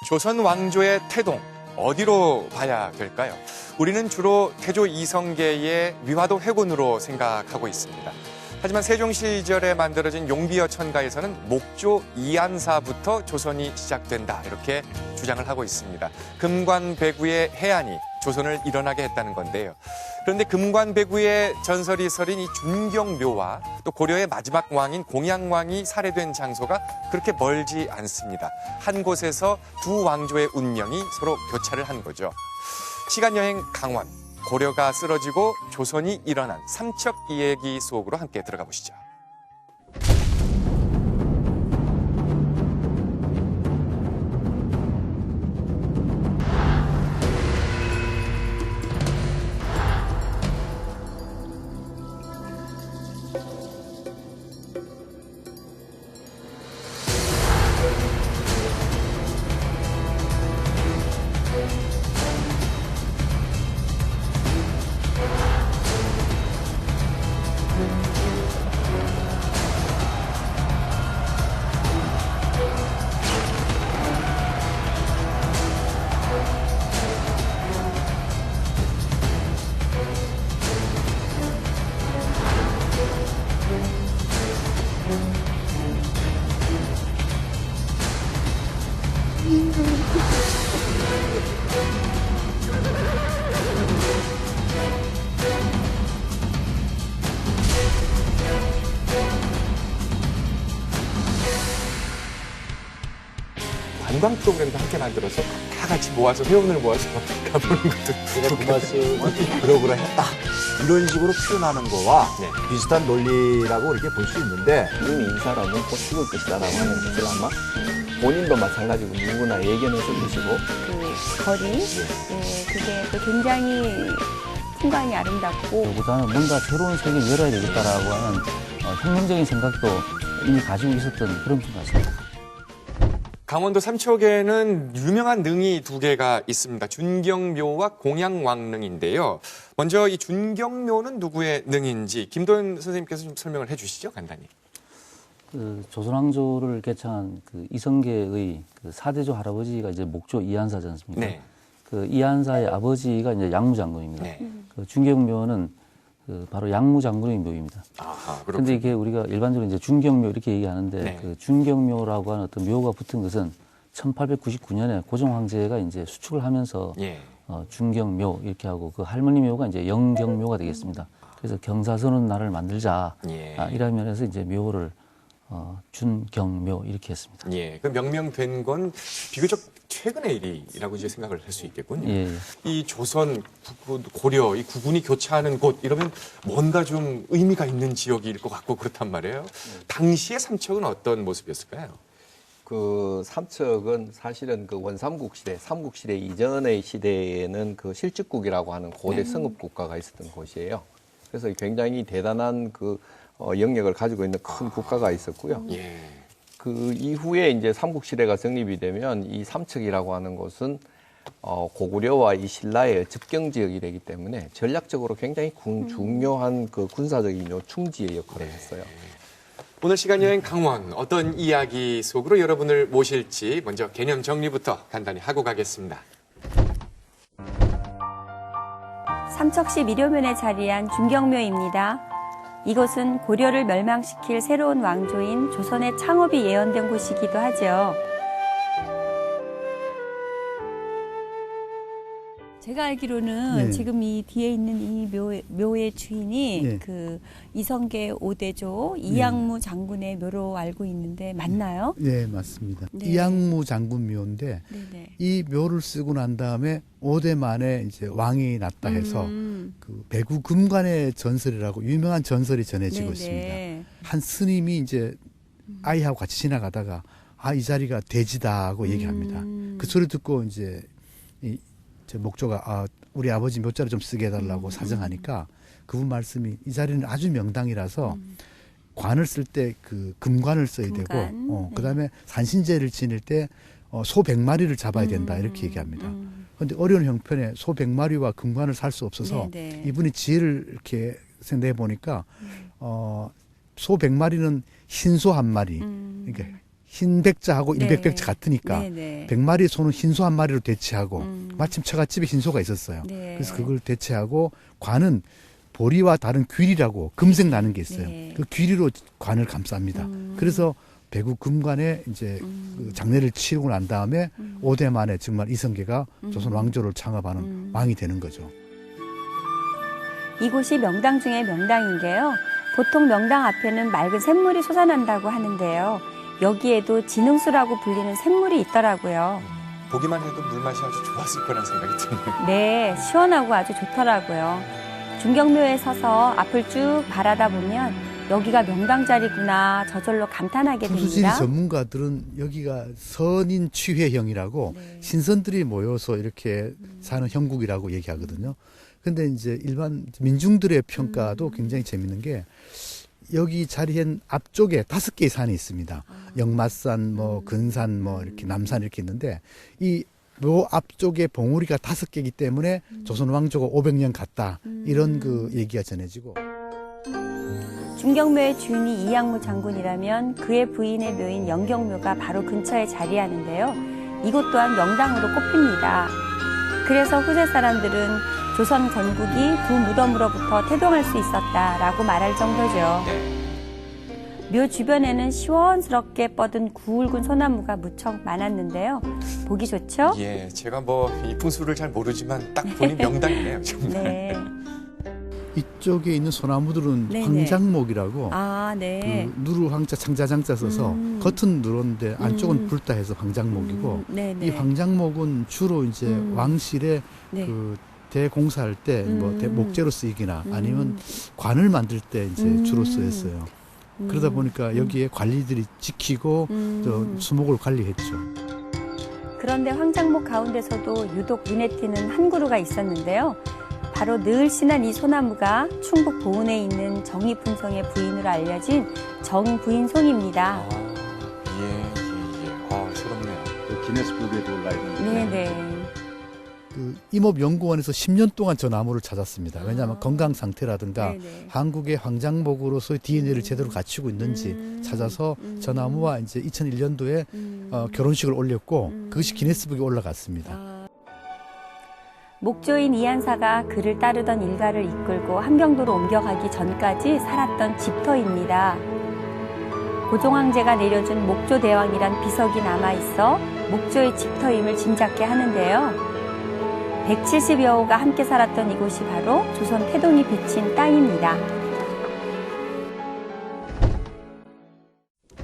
조선 왕조의 태동, 어디로 봐야 될까요? 우리는 주로 태조 이성계의 위화도 회군으로 생각하고 있습니다. 하지만 세종 시절에 만들어진 용비어 천가에서는 목조 이안사부터 조선이 시작된다, 이렇게 주장을 하고 있습니다. 금관배구의 해안이 조선을 일어나게 했다는 건데요. 그런데 금관배구의 전설이 서린 이 준경묘와 또 고려의 마지막 왕인 공양왕이 살해된 장소가 그렇게 멀지 않습니다. 한 곳에서 두 왕조의 운명이 서로 교차를 한 거죠. 시간여행 강원, 고려가 쓰러지고 조선이 일어난 삼척 이야기 속으로 함께 들어가 보시죠. 관광 프로그램도 함께 만들어서 다 같이 모아서 회원을 모아서 가보는 것도 제가 그 말씀을 그러그러 했다. 이런 식으로 표현하는 거와 비슷한 논리라고 이렇게 볼 수 있는데 이미 인사라면 곧 죽을 것이다라고 하는 것을 아마 본인도 마찬가지고 누구나 예견해서 드시고 그 거리, 그게 또 굉장히 풍광이 아름답고 그보다는 뭔가 새로운 세계를 열어야 되겠다라고 하는 혁명적인 생각도 이미 가지고 있었던 그런 분 같습니다. 강원도 삼척에는 유명한 능이 두 개가 있습니다. 준경묘와 공양왕릉인데요. 먼저 이 준경묘는 누구의 능인지 김도현 선생님께서 좀 설명을 해주시죠, 간단히. 그 조선왕조를 개창한 그 이성계의 그 사대조 할아버지가 이제 목조 이안사지 않습니까? 네. 그 이안사의 아버지가 이제 양무장군입니다. 네. 그 준경묘는 그 바로 양무장군의 묘입니다. 아하, 그런데 이게 우리가 일반적으로 이제 준경묘 이렇게 얘기하는데 네. 그 준경묘라고 하는 어떤 묘가 붙은 것은 1899년에 고종 황제가 이제 수축을 하면서 예. 준경묘 이렇게 하고 그 할머니 묘가 이제 영경묘가 되겠습니다. 그래서 경사서는 나를 만들자 예. 이런 면에서 이제 묘를 준경묘 이렇게 했습니다. 예. 그 명명된 건 비교적 최근의 일이라고 이제 생각을 할 수 있겠군요. 예. 이 조선, 고려, 이 구군이 교차하는 곳 이러면 뭔가 좀 의미가 있는 지역일 것 같고 그렇단 말이에요. 당시의 삼척은 어떤 모습이었을까요? 그 삼척은 사실은 그 원삼국 시대, 삼국시대 이전의 시대에는 그 실직국이라고 하는 고대 성읍 국가가 있었던 곳이에요. 그래서 굉장히 대단한 그 영역을 가지고 있는 큰 국가가 있었고요. 예. 그 이후에 이제 삼국시대가 정립이 되면 이 삼척이라고 하는 곳은 고구려와 이 신라의 접경 지역이 되기 때문에 전략적으로 굉장히 중요한 그 군사적인 요충지의 역할을 했어요. 오늘 시간여행 강원 어떤 이야기 속으로 여러분을 모실지 먼저 개념 정리부터 간단히 하고 가겠습니다. 삼척시 미료면에 자리한 준경묘입니다. 이곳은 고려를 멸망시킬 새로운 왕조인 조선의 창업이 예언된 곳이기도 하죠. 제가 알기로는 지금 이 뒤에 있는 이 묘의 주인이 그 이성계 5대조 이양무 장군의 묘로 알고 있는데 맞나요? 네, 맞습니다. 네. 이양무 장군 묘인데 네네. 이 묘를 쓰고 난 다음에 5대 만에 이제 왕이 났다 해서 그 배구 금관의 전설이라고 유명한 전설이 전해지고 네네. 있습니다. 한 스님이 이제 아이하고 같이 지나가다가 이 자리가 대지다 하고 얘기합니다. 그 소리 듣고 이제 제 목조가 우리 아버지 묘자를 좀 쓰게 해달라고 사정하니까 그분 말씀이 이 자리는 아주 명당이라서 관을 쓸 때 그 금관을 써야 되고 그다음에 산신제를 지낼 때 소 100마리를 잡아야 된다 이렇게 얘기합니다. 그런데 어려운 형편에 소 100마리와 금관을 살 수 없어서 네네. 이분이 지혜를 이렇게 내 보니까 소 100마리는 흰소 한 마리, 그러니까 흰백자하고 네. 일백백자 같으니까 네네. 100마리 소는 흰소 한 마리로 대체하고 마침 처갓집에 흰소가 있었어요. 네. 그래서 그걸 대체하고 관은 보리와 다른 귀리라고 금색 나는 게 있어요. 네. 그 귀리로 관을 감쌉니다. 그래서 배구 금관에 이제 그 장례를 치르고 난 다음에 5대 만에 정말 이성계가 조선 왕조를 창업하는 왕이 되는 거죠. 이곳이 명당 중에 명당인데요. 보통 명당 앞에는 맑은 샘물이 솟아난다고 하는데요. 여기에도 진흥수라고 불리는 샘물이 있더라고요. 보기만 해도 물맛이 아주 좋았을 거란 생각이 드네요. 네, 시원하고 아주 좋더라고요. 중경묘에 서서 앞을 쭉 바라다 보면 여기가 명당 자리구나 저절로 감탄하게 풍수지리 됩니다. 전문가들은 여기가 선인 취회형이라고 네. 신선들이 모여서 이렇게 사는 형국이라고 얘기하거든요. 근데 이제 일반 민중들의 평가도 굉장히 재밌는 게 여기 자리엔 앞쪽에 5개의 산이 있습니다. 영마산, 뭐 근산, 뭐 이렇게 남산 이렇게 있는데 이 묘 앞쪽에 봉우리가 5개이기 때문에 조선 왕조가 500년 갔다 이런 그 얘기가 전해지고. 중경묘의 주인이 이양무 장군이라면 그의 부인의 묘인 영경묘가 바로 근처에 자리하는데요. 이곳 또한 명당으로 꼽힙니다. 그래서 후세 사람들은 조선 건국이 두 무덤으로부터 태동할 수 있었다라고 말할 정도죠. 묘 주변에는 시원스럽게 뻗은 굵은 소나무가 무척 많았는데요. 보기 좋죠? 예, 제가 뭐 이 풍수를 잘 모르지만 딱 보니 명당이네요, 정말. 네. 이쪽에 있는 소나무들은 네네. 황장목이라고 아, 네. 그 누루 황자 창자장자 써서 겉은 누런데 안쪽은 붉다 해서 황장목이고 네네. 이 황장목은 주로 이제 왕실의 네. 그 대공사할 때 뭐 목재로 쓰이기나 아니면 관을 만들 때 이제 주로 쓰였어요. 그러다 보니까 여기에 관리들이 지키고 또 수목을 관리했죠. 그런데 황장목 가운데서도 유독 눈에 띄는 한 그루가 있었는데요. 바로 늘씬한 이 소나무가 충북 보은에 있는 정의품성의 부인으로 알려진 정부인송입니다. 아, 예. 아, 새롭네요. 기네스북에도 올라 있는. 네네. 그 임업연구원에서 10년 동안 저 나무를 찾았습니다. 왜냐하면 건강 상태라든가 네네. 한국의 황장목으로서의 DNA를 제대로 갖추고 있는지 찾아서 저 나무와 이제 2001년도에 결혼식을 올렸고 그것이 기네스북에 올라갔습니다. 목조인 이한사가 그를 따르던 일가를 이끌고 함경도로 옮겨가기 전까지 살았던 집터입니다. 고종황제가 내려준 목조대왕이란 비석이 남아있어 목조의 집터임을 짐작케 하는데요. 170여 호가 함께 살았던 이곳이 바로 조선 태동이 비친 땅입니다.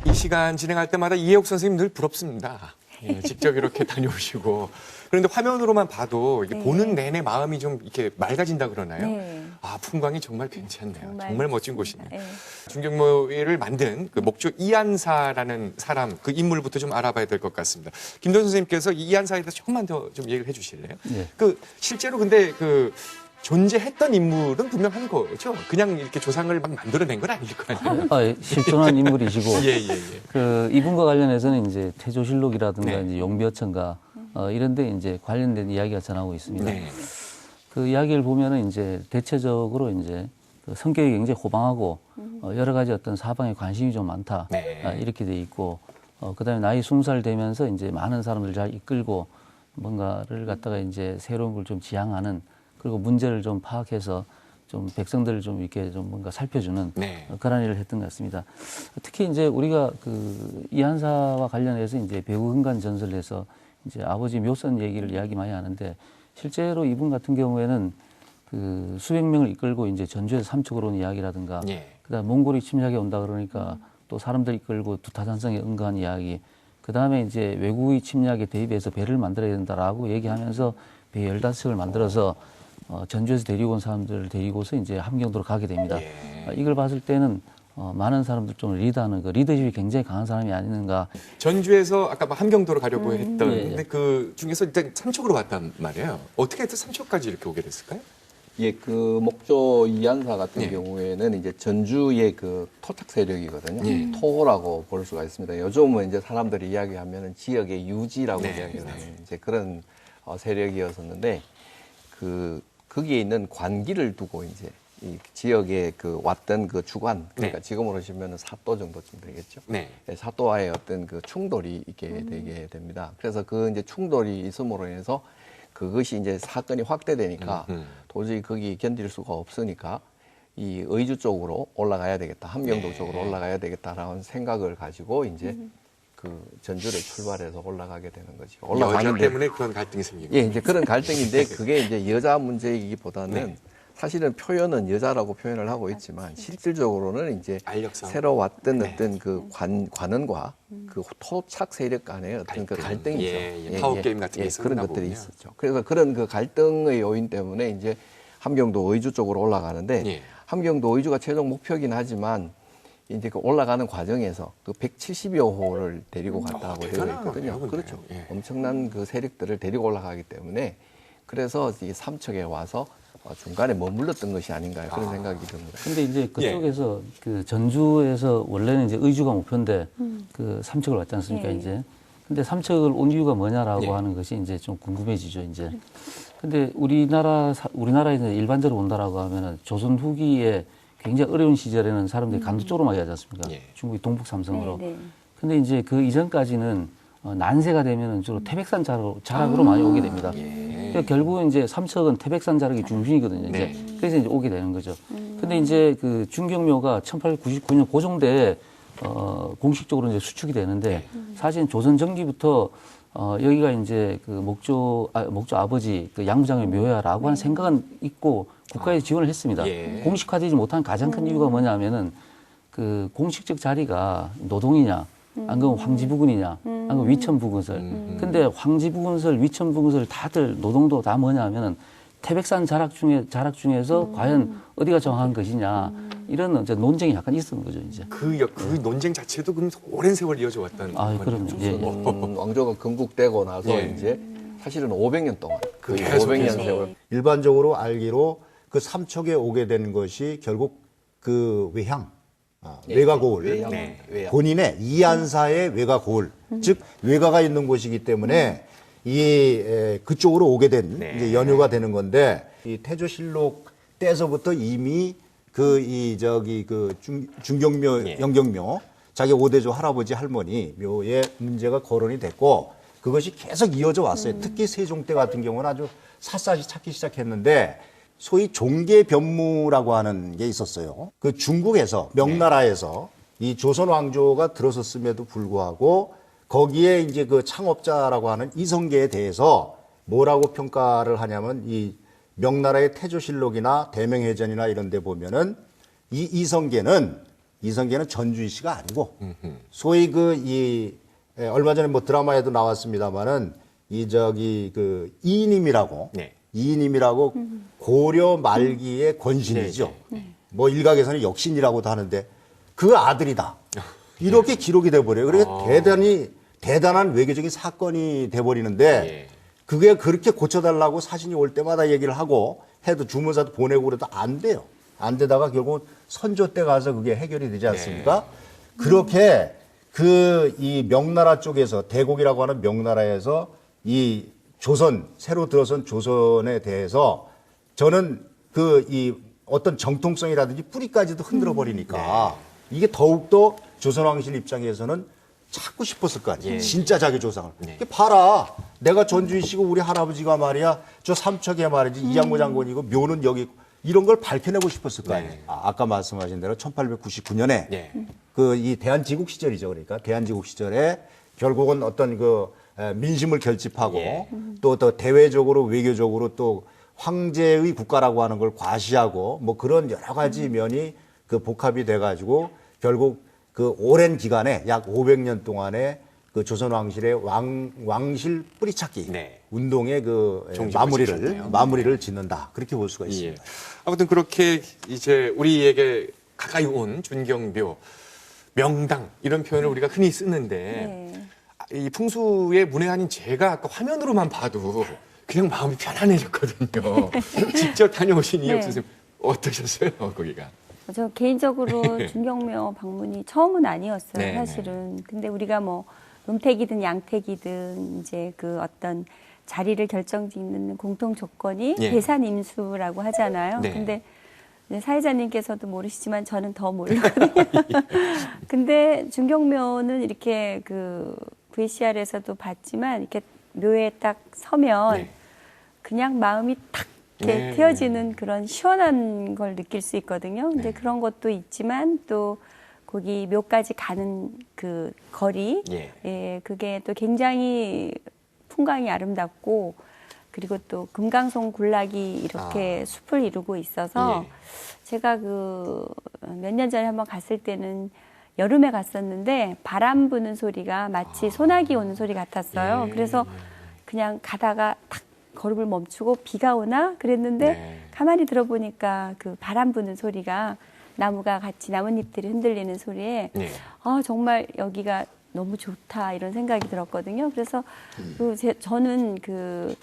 이 시간 진행할 때마다 이해옥 선생님 늘 부럽습니다. 예, 직접 이렇게 다녀오시고. 그런데 화면으로만 봐도 이게 네. 보는 내내 마음이 좀 이렇게 맑아진다 그러나요? 네. 아, 풍광이 정말 괜찮네요. 정말 멋진 곳이네요. 네. 중경묘를 만든 그 목조 이한사라는 사람, 그 인물부터 좀 알아봐야 될 것 같습니다. 김도현 선생님께서 이 이한사에 대해서 조금만 더 좀 얘기를 해 주실래요? 네. 그 실제로 근데 그 존재했던 인물은 분명한 거죠. 그냥 이렇게 조상을 막 만들어낸 건 아닐 거 아니에요. 예, 실존한 인물이시고 예. 그 이분과 관련해서는 이제 태조실록이라든가 네. 이제 용비어천가 이런데 이제 관련된 이야기가 전하고 있습니다. 네. 그 이야기를 보면은 이제 대체적으로 이제 그 성격이 굉장히 호방하고 여러 가지 어떤 사방에 관심이 좀 많다 네. 이렇게 돼 있고 그다음에 나이 20살 되면서 이제 많은 사람들 잘 이끌고 뭔가를 갖다가 이제 새로운 걸 좀 지향하는 그리고 문제를 좀 파악해서 좀 백성들을 좀 이렇게 좀 뭔가 살펴주는 네. 그런 일을 했던 것 같습니다. 특히 이제 우리가 그 이한사와 관련해서 이제 배우흥간 전설에서 이제 아버지 묘선 얘기를 이야기 많이 하는데 실제로 이분 같은 경우에는 그 수백 명을 이끌고 이제 전주에서 삼척으로 온 이야기라든가 예. 그다음 몽골이 침략해 온다 그러니까 또 사람들 이끌고 두타산성에 응가한 이야기 그다음에 이제 외국의 침략에 대비해서 배를 만들어야 된다라고 얘기하면서 배 15척을 만들어서 전주에서 데리고 온 사람들을 데리고서 이제 함경도로 가게 됩니다. 예. 이걸 봤을 때는 많은 사람들 좀 리드하는 그 리더십이 굉장히 강한 사람이 아닌가. 전주에서 아까 막 함경도로 가려고 했던 예. 근데 그 중에서 일단 삼척으로 갔단 말이에요. 어떻게 해서 삼척까지 이렇게 오게 됐을까요? 예, 그 목조 이한사 같은 예. 경우에는 이제 전주의 그 토착 세력이거든요. 예. 토라고 볼 수가 있습니다. 요즘은 이제 사람들이 이야기하면은 지역의 유지라고 네, 이야기를 네. 하는 이제 그런 세력이었었는데 거기에 있는 관기를 두고 이제 이 지역에 그 왔던 그 주관, 그러니까 네. 지금으로 보시면 사또 정도쯤 되겠죠. 네. 사또와의 어떤 그 충돌이 있게 되게 됩니다. 그래서 그 이제 충돌이 있음으로 인해서 그것이 이제 사건이 확대되니까 도저히 거기 견딜 수가 없으니까 이 의주 쪽으로 올라가야 되겠다, 함경도 네. 쪽으로 올라가야 되겠다라는 생각을 가지고 이제 그 전주를 출발해서 올라가게 되는 거죠. 여자 올라가는데 때문에 그런 갈등이 생기고. 예, 이제 그런 갈등인데 그게 이제 여자 문제이기보다는 네. 사실은 표현은 여자라고 표현을 하고 있지만 실질적으로는 이제 알력상. 새로 왔던 네. 어떤 그 관원과 그 토착 세력 간의 어떤 그 갈등. 갈등이죠. 예, 파워게임 같은 게 그런 있었나 것들이 보군요. 있었죠. 그래서 그런 그 갈등의 요인 때문에 이제 함경도 의주 쪽으로 올라가는데 예. 함경도 의주가 최종 목표긴 하지만 이제 그 올라가는 과정에서 그 170여 호를 데리고 간다고 되어 대단한 있거든요. 거네요, 그렇죠. 예. 엄청난 그 세력들을 데리고 올라가기 때문에 그래서 이 삼척에 와서 중간에 머물렀던 것이 아닌가 그런 생각이 듭니다. 근데 이제 그쪽에서 그 전주에서 원래는 이제 의주가 목표인데 그 삼척을 왔지 않습니까, 예. 이제. 근데 삼척을 온 이유가 뭐냐라고 예. 하는 것이 이제 좀 궁금해지죠, 이제. 근데 우리나라에 이제 일반적으로 온다라고 하면은 조선 후기에 굉장히 어려운 시절에는 사람들이 간도 쪽으로 많이 하지 않습니까? 예. 중국이 동북 삼성으로. 네, 네. 근데 이제 그 이전까지는 난세가 되면은 주로 태백산 자락으로 많이 오게 됩니다. 그러니까 결국은 이제 삼척은 태백산 자락이 중심이거든요. 이제 네. 그래서 이제 오게 되는 거죠. 근데 이제 그 중경묘가 1899년 고종대에 공식적으로 이제 수축이 되는데 사실 조선 전기부터 여기가 이제 그 목조 아버지 그 양부장의 묘야라고 하는 생각은 있고 국가에 지원을 했습니다. 예. 공식화되지 못한 가장 큰 이유가 뭐냐면은 그 공식적 자리가 노동이냐, 안 그러면 황지부근이냐, 안 그러면 위천부근설. 근데 황지부근설, 위천부근설 다들 노동도 다 뭐냐면은 태백산 자락 중에서 과연 어디가 정확한 것이냐 이런 이제 논쟁이 약간 있었던 거죠, 이제. 그 논쟁 자체도 그럼 오랜 세월 이어져 왔다는 아, 그럼요. 예, 예. 왕조가 건국되고 나서 예. 이제 사실은 500년 동안 그 계속 500년 계속. 세월 일반적으로 알기로 그 삼척에 오게 된 것이 결국 그 외향, 외가고을, 외양, 네. 외양. 본인의 이한사의 외가고을, 즉 외가가 있는 곳이기 때문에 그쪽으로 오게 된 네. 이제 연유가 되는 건데 이 태조실록 때서부터 이미 그 중경묘, 예. 영경묘 자기 오대조 할아버지 할머니 묘의 문제가 거론이 됐고 그것이 계속 이어져 왔어요. 특히 세종 때 같은 경우는 아주 샅샅이 찾기 시작했는데 소위 종계변무라고 하는 게 있었어요. 그 중국에서 명나라에서 이 조선 왕조가 들어섰음에도 불구하고 거기에 이제 그 창업자라고 하는 이성계에 대해서 뭐라고 평가를 하냐면 이 명나라의 태조실록이나 대명해전이나 이런 데 보면은 이 이성계는 전주이씨가 아니고 소위 얼마 전에 뭐 드라마에도 나왔습니다마는 이인임이라고 네. 이인임이라고 고려 말기의 권신이죠. 뭐 일각에서는 역신이라고도 하는데 그 아들이다. 이렇게 기록이 돼버려요. 그러니까 대단한 외교적인 사건이 돼버리는데 예. 그게 그렇게 고쳐달라고 사신이 올 때마다 얘기를 하고 해도 주문사도 보내고 그래도 안 돼요. 안 되다가 결국은 선조 때 가서 그게 해결이 되지 않습니까? 그렇게 이 명나라 쪽에서 대곡이라고 하는 명나라에서 이 새로 들어선 조선에 대해서 저는 이 어떤 정통성이라든지 뿌리까지도 흔들어 버리니까 이게 더욱더 조선왕실 입장에서는 찾고 싶었을 거 아니에요. 예. 진짜 자기 조상을. 네. 봐라. 내가 전주이시고 우리 할아버지가 말이야. 저 삼척에 말이지 이양무 장군이고 묘는 여기 있고 이런 걸 밝혀내고 싶었을 거 아니에요. 네. 아까 말씀하신 대로 1899년에 네. 이 대한제국 시절이죠. 그러니까 대한제국 시절에 결국은 어떤 민심을 결집하고 예. 또 대외적으로 외교적으로 또 황제의 국가라고 하는 걸 과시하고 뭐 그런 여러 가지 면이 복합이 돼가지고 결국 오랜 기간에 약 500년 동안에 조선 왕실의 왕실 뿌리찾기 네. 운동의 종지부를 지켰네요. 마무리를 짓는다. 그렇게 볼 수가 있습니다. 예. 아무튼 그렇게 이제 우리에게 가까이 온 준경묘, 명당 이런 표현을 우리가 흔히 쓰는데 이 풍수의 문외한인 제가 아까 화면으로만 봐도 그냥 마음이 편안해졌거든요. 직접 다녀오신 이혁 선생님 어떠셨어요, 거기가? 저 개인적으로 준경묘 방문이 처음은 아니었어요, 네, 사실은. 근데 우리가 뭐 음택이든 양택이든 이제 그 어떤 자리를 결정짓는 공통 조건이 예. 대산임수라고 하잖아요. 네. 근데 사회자님께서도 모르시지만 저는 더 모르거든요. 근데 중경묘는 이렇게 그 VCR에서도 봤지만 이렇게 묘에 딱 서면 네. 그냥 마음이 탁 이렇게 네. 트여지는 그런 시원한 걸 느낄 수 있거든요. 근데 네. 그런 것도 있지만 또 거기 묘까지 가는 그 거리, 예. 예, 그게 또 굉장히 풍광이 아름답고 그리고 또 금강송 군락이 이렇게 숲을 이루고 있어서 예. 제가 그 몇 년 전에 한번 갔을 때는 여름에 갔었는데 바람 부는 소리가 마치 소나기 오는 소리 같았어요. 예. 그래서 그냥 가다가 탁 걸음을 멈추고 비가 오나 그랬는데 네. 가만히 들어보니까 그 바람 부는 소리가 나무가 같이 나뭇잎들이 흔들리는 소리에 네. 아 정말 여기가 너무 좋다 이런 생각이 들었거든요. 그래서 저는 그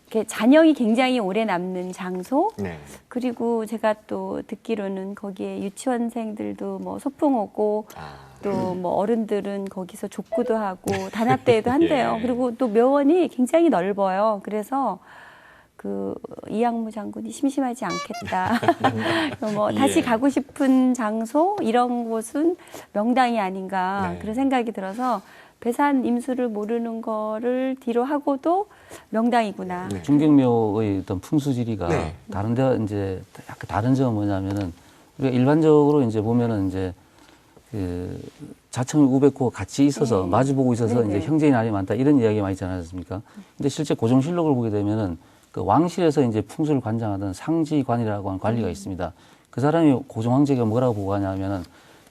이렇게 잔영이 굉장히 오래 남는 장소 네. 그리고 제가 또 듣기로는 거기에 유치원생들도 뭐 소풍 오고 또 뭐 어른들은 거기서 족구도 하고 단합대회도 한대요. 예. 그리고 또 묘원이 굉장히 넓어요. 그래서 그 이양무 장군이 심심하지 않겠다. 뭐 다시 예. 가고 싶은 장소 이런 곳은 명당이 아닌가 네. 그런 생각이 들어서 배산 임수를 모르는 거를 뒤로 하고도 명당이구나. 네. 중경묘의 어떤 풍수지리가 네. 다른데 이제 약간 다른 점은 뭐냐면은 우리가 일반적으로 이제 보면은 이제 그 자청 우백호 같이 있어서 네. 마주보고 있어서 네네. 이제 형제의 날이 많다 이런 이야기가 많이 있지 않았습니까? 근데 실제 고종실록을 보게 되면은 그 왕실에서 이제 풍수를 관장하던 상지관이라고 하는 관리가 있습니다. 그 사람이 고종황제가 뭐라고 보고하냐면은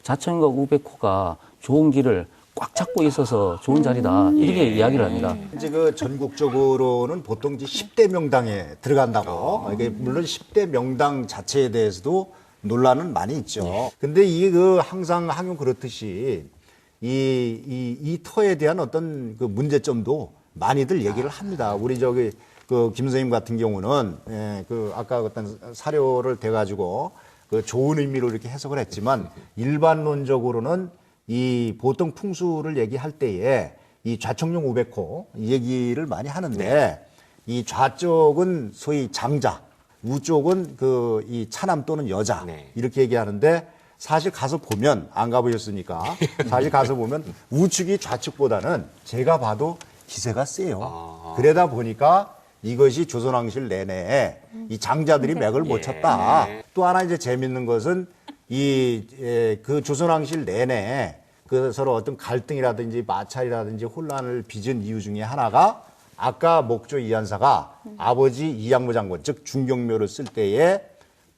자청과 우백호가 좋은 길을 꽉 잡고 있어서 좋은 자리다 이렇게 이야기를 합니다. 이제 그 전국적으로는 보통 이제 10대 명당에 들어간다고. 이게 물론 10대 명당 자체에 대해서도 논란은 많이 있죠. 근데 이게 그 항상 항용 그렇듯이 이 터에 대한 어떤 그 문제점도 많이들 얘기를 합니다. 우리 저기 그 김 선생님 같은 경우는 그 아까 어떤 사료를 대가지고 그 좋은 의미로 이렇게 해석을 했지만 일반론적으로는 이 보통 풍수를 얘기할 때에 이 좌청룡 우백호 이 얘기를 많이 하는데 이 좌쪽은 소위 장자, 우쪽은 그 이 차남 또는 여자 네. 이렇게 얘기하는데 사실 가서 보면 안 가보셨으니까 사실 가서 보면 우측이 좌측보다는 제가 봐도 기세가 세요. 그러다 보니까 이것이 조선왕실 내내 이 장자들이 맥을 못 쳤다. 또 하나 이제 재밌는 것은 그 조선왕실 내내 그 서로 어떤 갈등이라든지 마찰이라든지 혼란을 빚은 이유 중에 하나가 아까 목조 이한사가 아버지 이양무 장군 즉 중경묘를 쓸 때에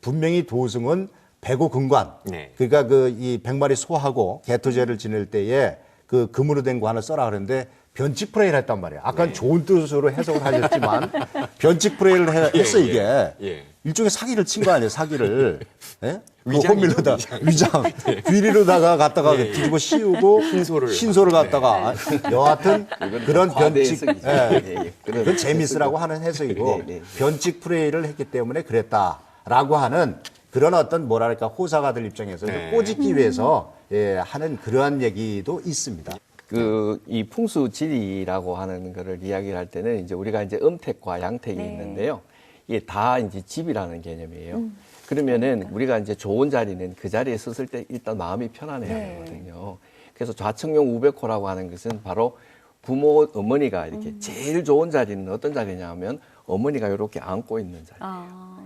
분명히 도승은 백오근관 네. 그러니까 그 이 100마리 소하고 개토제를 지낼 때에 그 금으로 된 관을 써라 그랬는데 변칙 프레이를 했단 말이에요. 아까 좋은 뜻으로 해석을 하셨지만 변칙 프레이를 했어 이게. 예. 일종의 사기를 친 거 아니에요, 사기를. 예? 위장이죠, 호밀로다 위장. 귀리로다가 갖다가 예, 예. 뒤집어 씌우고 신소를 갖다가 여하튼 그런 과대 변칙 해석이죠. 그건 재미있으라고 하는 해석이고 네, 네. 변칙 프레이를 했기 때문에 그랬다라고 하는 그런 어떤 뭐랄까 호사가들 입장에서 네. 꼬집기 위해서 하는 그러한 얘기도 있습니다. 이 풍수지리라고 하는 거를 이야기를 할 때는 이제 우리가 이제 음택과 양택이 네. 있는데요. 이게 다 이제 집이라는 개념이에요. 그러면은 우리가 이제 좋은 자리는 그 자리에 섰을 때 일단 마음이 편안해야 네. 되거든요. 그래서 좌청룡 우백호라고 하는 것은 바로 부모, 어머니가 이렇게 제일 좋은 자리는 어떤 자리냐 하면 어머니가 이렇게 안고 있는 자리.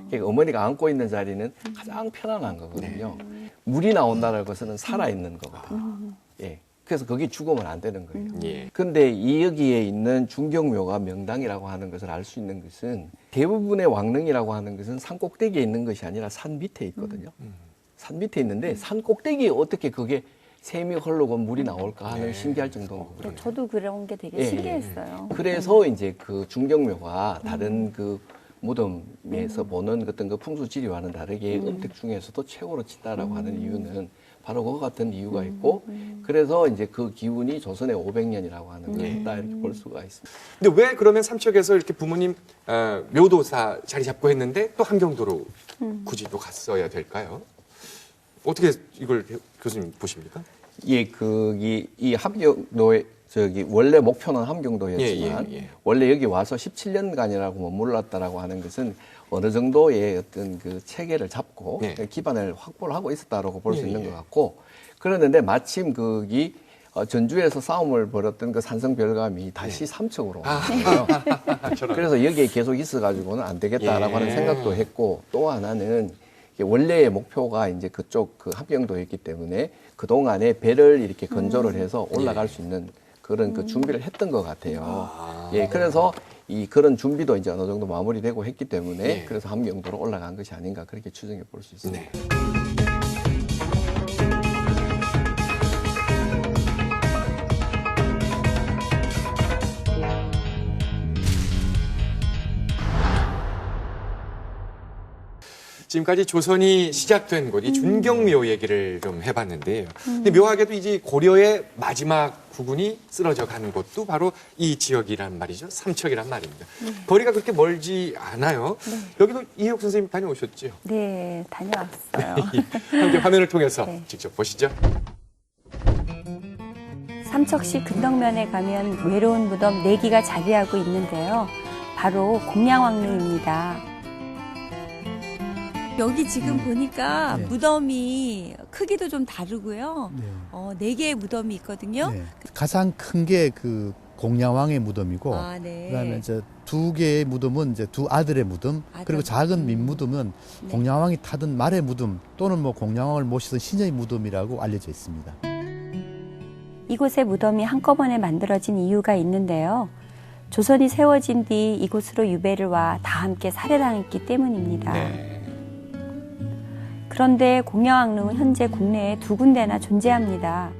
그러니까 어머니가 안고 있는 자리는 가장 편안한 거거든요. 물이 나온다는 것은 살아있는 거거든요. 예. 그래서 거기 죽으면 안 되는 거예요. 예. 근데 이 여기에 있는 중경묘가 명당이라고 하는 것을 알 수 있는 것은 대부분의 왕릉이라고 하는 것은 산 꼭대기에 있는 것이 아니라 산 밑에 있거든요. 산 밑에 있는데 산 꼭대기에 어떻게 그게 샘이 흐르고 물이 나올까 하는 신기할 정도인 거거든요. 저도 그런 게 되게 예, 신기했어요. 그래서 이제 그 중경묘가 다른 그 무덤에서 보는 어떤 그 풍수지리와는 다르게 음택 중에서도 최고로 친다라고 하는 이유는 바로 그와 같은 이유가 있고 그래서 이제 그 기운이 조선의 500년이라고 하는 게 있다 이렇게 볼 수가 있습니다. 근데 왜 그러면 삼척에서 이렇게 부모님 묘도사 자리 잡고 했는데 또 함경도로 굳이 또 갔어야 될까요? 어떻게 이걸 교수님 보십니까? 이 함경도에 원래 목표는 함경도였지만 예. 원래 여기 와서 17년간이라고 머물렀다라고 하는 것은 어느 정도의 어떤 그 체계를 잡고 예. 기반을 확보를 하고 있었다라고 볼 수 예, 있는 예. 것 같고, 그랬는데 마침 거기 전주에서 싸움을 벌였던 그 산성별감이 다시 삼척으로 온 거예요. 그래서 여기에 계속 있어가지고는 안 되겠다라고 예. 하는 생각도 했고, 또 하나는 원래의 목표가 이제 그쪽 그 함경도였기 때문에 그 동안에 배를 이렇게 건조를 해서 올라갈 수 있는 그런 그 준비를 했던 것 같아요. 예, 그래서 그런 준비도 이제 어느 정도 마무리되고 했기 때문에 예. 그래서 함경도로 올라간 것이 아닌가 그렇게 추정해 볼 수 있습니다. 네. 지금까지 조선이 시작된 곳, 이 준경묘 얘기를 좀 해봤는데요. 근데 묘하게도 이제 고려의 마지막 국군이 쓰러져 간 곳도 바로 이 지역이란 말이죠. 삼척이란 말입니다. 거리가 그렇게 멀지 않아요. 여기도 이혜옥 선생님 다녀오셨죠? 네, 다녀왔어요. 함께 화면을 통해서 네. 직접 보시죠. 삼척시 근덕면에 가면 외로운 무덤 4기가 자리하고 있는데요. 바로 공양왕릉입니다. 여기 지금 보니까 네. 무덤이 크기도 좀 다르고요. 네. 4개의 무덤이 있거든요. 네. 가장 큰 게 그 공양왕의 무덤이고, 아, 네. 그다음에 이제 2개의 무덤은 이제 2 아들의 무덤, 그리고 작은 민무덤은 네. 공양왕이 타던 말의 무덤 또는 뭐 공양왕을 모시던 신의 무덤이라고 알려져 있습니다. 이곳의 무덤이 한꺼번에 만들어진 이유가 있는데요. 조선이 세워진 뒤 이곳으로 유배를 와 다 함께 살해당했기 때문입니다. 네. 그런데 공양왕릉은 현재 국내에 2군데나 존재합니다.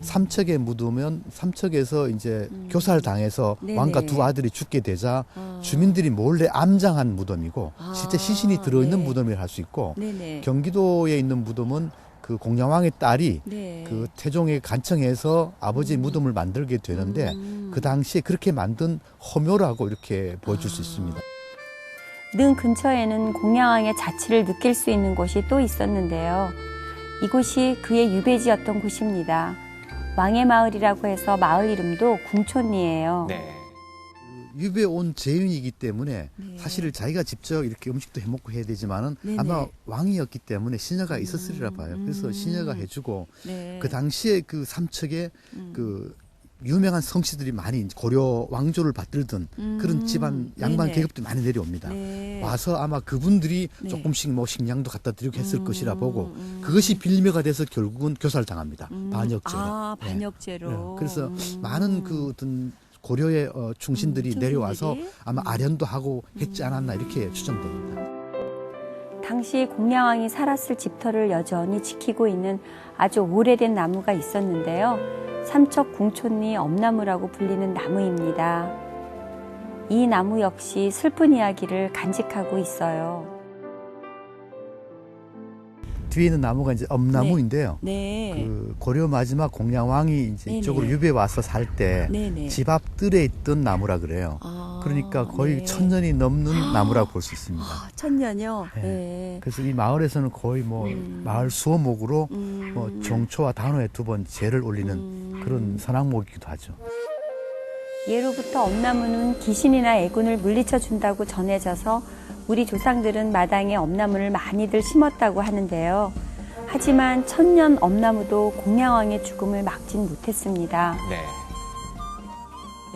삼척에 묻으면 삼척에서 이제 교살당해서 네네. 왕과 2 아들이 죽게 되자 주민들이 몰래 암장한 무덤이고, 실제 시신이 들어있는 네. 무덤이라 할 수 있고, 네네. 경기도에 있는 무덤은 그 공양왕의 딸이 네. 그 태종에 간청해서 아버지 무덤을 만들게 되는데, 그 당시에 그렇게 만든 허묘라고 이렇게 보여줄 수 있습니다. 능 근처에는 공양왕의 자취를 느낄 수 있는 곳이 또 있었는데요. 이곳이 그의 유배지였던 곳입니다. 왕의 마을이라고 해서 마을 이름도 궁촌리예요. 네. 유배 온 재윤이기 때문에 네. 사실 자기가 직접 이렇게 음식도 해먹고 해야 되지만은 네네. 아마 왕이었기 때문에 시녀가 있었으리라 봐요. 그래서 시녀가 해주고, 네. 그 당시에 그 삼척에 그 유명한 성씨들이 많이 고려 왕조를 받들던 그런 집안 양반 네네. 계급들이 많이 내려옵니다. 네. 와서 아마 그분들이 네. 조금씩 뭐 식량도 갖다 드리고 했을 것이라 보고, 그것이 빌미가 돼서 결국은 교살당합니다. 반역죄로. 아, 네. 반역죄로. 네. 그래서 많은 그 어떤 고려의 충신들이 충신들이? 내려와서 아마 아련도 하고 했지 않았나 이렇게 추정됩니다. 당시 공양왕이 살았을 집터를 여전히 지키고 있는 아주 오래된 나무가 있었는데요. 삼척 궁촌리 엄나무라고 불리는 나무입니다. 이 나무 역시 슬픈 이야기를 간직하고 있어요. 뒤에 있는 나무가 이제 엄나무인데요. 네. 그 고려 마지막 공양왕이 이제 네네. 이쪽으로 유배 와서 살 때 네네. 집 앞뜰에 있던 나무라 그래요. 아, 그러니까 거의 네. 1000년이 넘는 나무라고 볼 수 있습니다. 아, 1000년이요? 네. 네. 그래서 이 마을에서는 거의 뭐 마을 수호목으로 뭐 종초와 단호에 2번 제를 올리는 그런 선악목이기도 하죠. 예로부터 엄나무는 귀신이나 애군을 물리쳐 준다고 전해져서 우리 조상들은 마당에 엄나무를 많이들 심었다고 하는데요. 하지만 1000년 엄나무도 공양왕의 죽음을 막진 못했습니다. 네.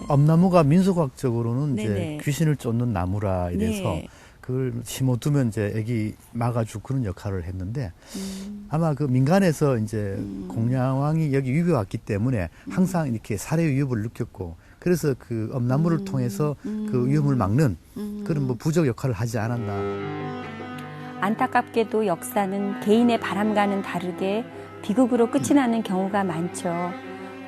엄나무가 민俗학적으로는 이제 네네. 귀신을 쫓는 나무라 이래서 네. 그걸 심어두면 이제 애기 막아주고 그런 역할을 했는데, 아마 그 민간에서 이제 공양왕이 여기 유배 왔기 때문에 항상 이렇게 살해 위협을 느꼈고, 그래서 그 엄나무를 통해서 그 위험을 막는 그런 뭐 부적 역할을 하지 않았나. 안타깝게도 역사는 개인의 바람과는 다르게 비극으로 끝이 나는 경우가 많죠.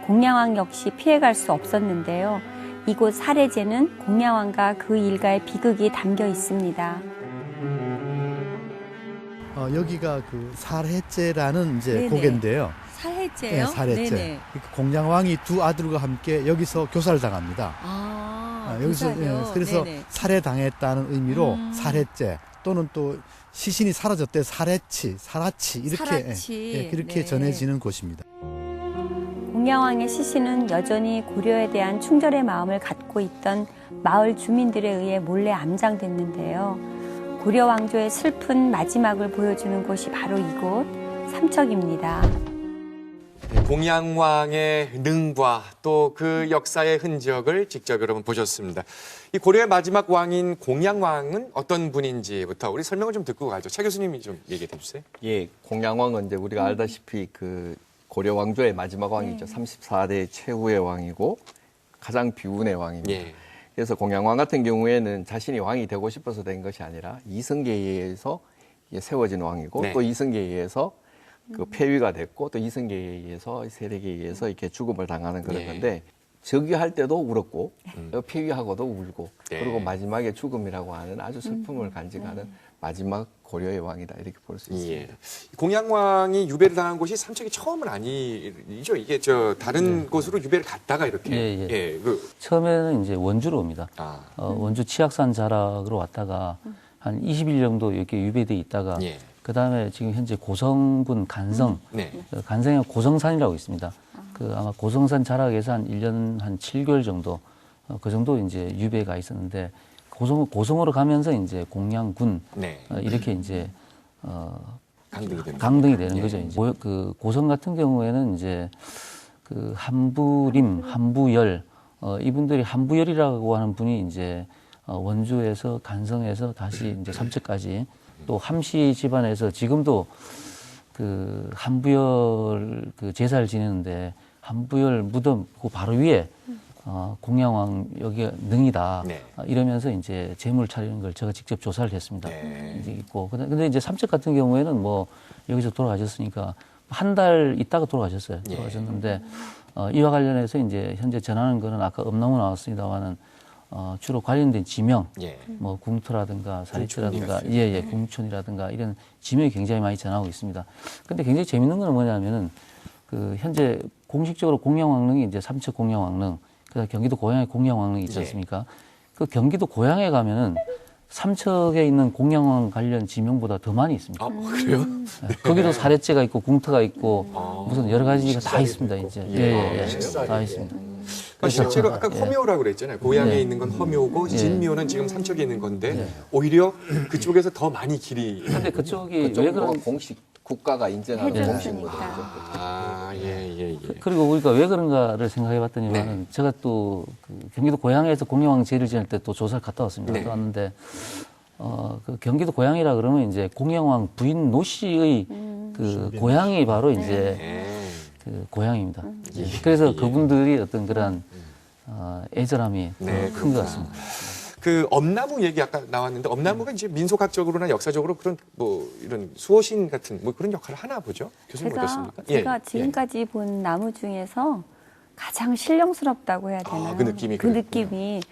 공양왕 역시 피해갈 수 없었는데요. 이곳 살해제는 공양왕과 그 일가의 비극이 담겨 있습니다. 여기가 그 살해죄라는 이제 네네. 고개인데요. 살해죄요? 네, 살해죄. 공양왕이 2 아들과 함께 여기서 교살당합니다. 여기서 그래서 살해당했다는 의미로 살해죄, 또는 또 시신이 사라졌대 살해치, 사라치 이렇게 사라치. 그렇게 네. 전해지는 곳입니다. 공양왕의 시신은 여전히 고려에 대한 충절의 마음을 갖고 있던 마을 주민들에 의해 몰래 암장됐는데요. 고려 왕조의 슬픈 마지막을 보여주는 곳이 바로 이곳 삼척입니다. 공양왕의 능과 또 그 역사의 흔적을 직접 여러분 보셨습니다. 이 고려의 마지막 왕인 공양왕은 어떤 분인지부터 우리 설명을 좀 듣고 가죠. 차 교수님이 좀 얘기해 주세요. 예, 공양왕은 이제 우리가 알다시피 그 고려 왕조의 마지막 왕이죠. 34대 최후의 왕이고 가장 비운의 왕입니다. 예. 그래서 공양왕 같은 경우에는 자신이 왕이 되고 싶어서 된 것이 아니라 이성계에 의해서 세워진 왕이고 네. 또 이성계에 의해서 그 폐위가 됐고 또 이성계에 의해서 세력에 의해서 이렇게 죽음을 당하는 그런 네. 건데 즉위할 때도 울었고 폐위하고도 울고 네. 그리고 마지막에 죽음이라고 하는 아주 슬픔을 간직하는 마지막 고려의 왕이다 이렇게 볼 수 있습니다. 예. 공양왕이 유배를 당한 곳이 삼척이 처음은 아니죠. 이게 다른 곳으로 유배를 갔다가 이렇게. 예, 예. 그, 처음에는 이제 원주로 옵니다. 원주 치악산 자락으로 왔다가 한 20일 정도 이렇게 유배돼 있다가 예. 그다음에 지금 현재 고성군 간성, 네. 간성에 고성산이라고 있습니다. 그 아마 고성산 자락에서 한 1년 한 7개월 정도 그 정도 이제 유배가 있었는데 고성으로 가면서 이제 공양군 네. 이렇게 이제 강등이 되는 되는 거죠. 이제 그 고성 같은 경우에는 이제 그 한부림, 한부열 이분들이 한부열이라고 하는 분이 이제 원주에서 간성에서 다시 이제 삼척까지 또 함씨 집안에서 지금도 그 한부열 그 제사를 지내는데 한부열 무덤 그 바로 위에 공양왕 여기가 능이다 네. 이러면서 이제 제물 차리는 걸 제가 직접 조사를 했습니다. 네. 이제 있고 근데 이제 삼척 같은 경우에는 뭐 여기서 돌아가셨으니까 한 달 있다가 돌아가셨어요. 예. 돌아가셨는데 이와 관련해서 이제 현재 전하는 거는 아까 엄나무 나왔습니다만은 주로 관련된 지명, 예. 뭐 궁터라든가 사리트라든가, 궁촌이라든가. 예, 궁촌이라든가 이런 지명이 굉장히 많이 전하고 있습니다. 근데 굉장히 재밌는 거는 뭐냐면은 그 현재 공식적으로 공양왕릉이 이제 삼척 공양왕릉, 그다음 경기도 고양에 공양왕릉이 있지 예. 않습니까? 그 경기도 고양에 가면은 삼척에 있는 공양왕 관련 지명보다 더 많이 있습니다. 아, 그래요? 네. 거기도 사례제가 있고 궁터가 있고 무슨 여러 가지가 다 있습니다. 이제 다 있습니다. 그러니까 실제로 아까 허묘라고 그랬잖아요. 고향에 네. 있는 건 허묘고 진묘는 지금 삼척에 있는 건데 오히려 그쪽에서 더 많이 길이. 근데 그쪽이 왜 그쪽은 그런 공식 국가가 인정하는 공식 해줬으니까. 모델이죠. 아, 예. 그리고 우리가 왜 그런가를 생각해 봤더니만은 네. 제가 또 그 경기도 고양에서 공양왕 제를 지낼 때 또 조사를 갔다 왔습니다. 네. 갔다 왔는데 그 경기도 고양이라 그러면 이제 공양왕 부인 노 씨의 그 고향이 바로 이제 예. 그 고향입니다. 그래서 그분들이 어떤 그런 애절함이 네, 더 큰 것 같습니다. 그 엄나무 얘기 아까 나왔는데 엄나무가 이제 민속학적으로나 역사적으로 그런 뭐 이런 수호신 같은 뭐 그런 역할을 하나 보죠? 교수님 어떻습니까? 제가 지금까지 본 나무 중에서 가장 신령스럽다고 해야 되나요? 그 느낌이 그 그랬구나. 느낌이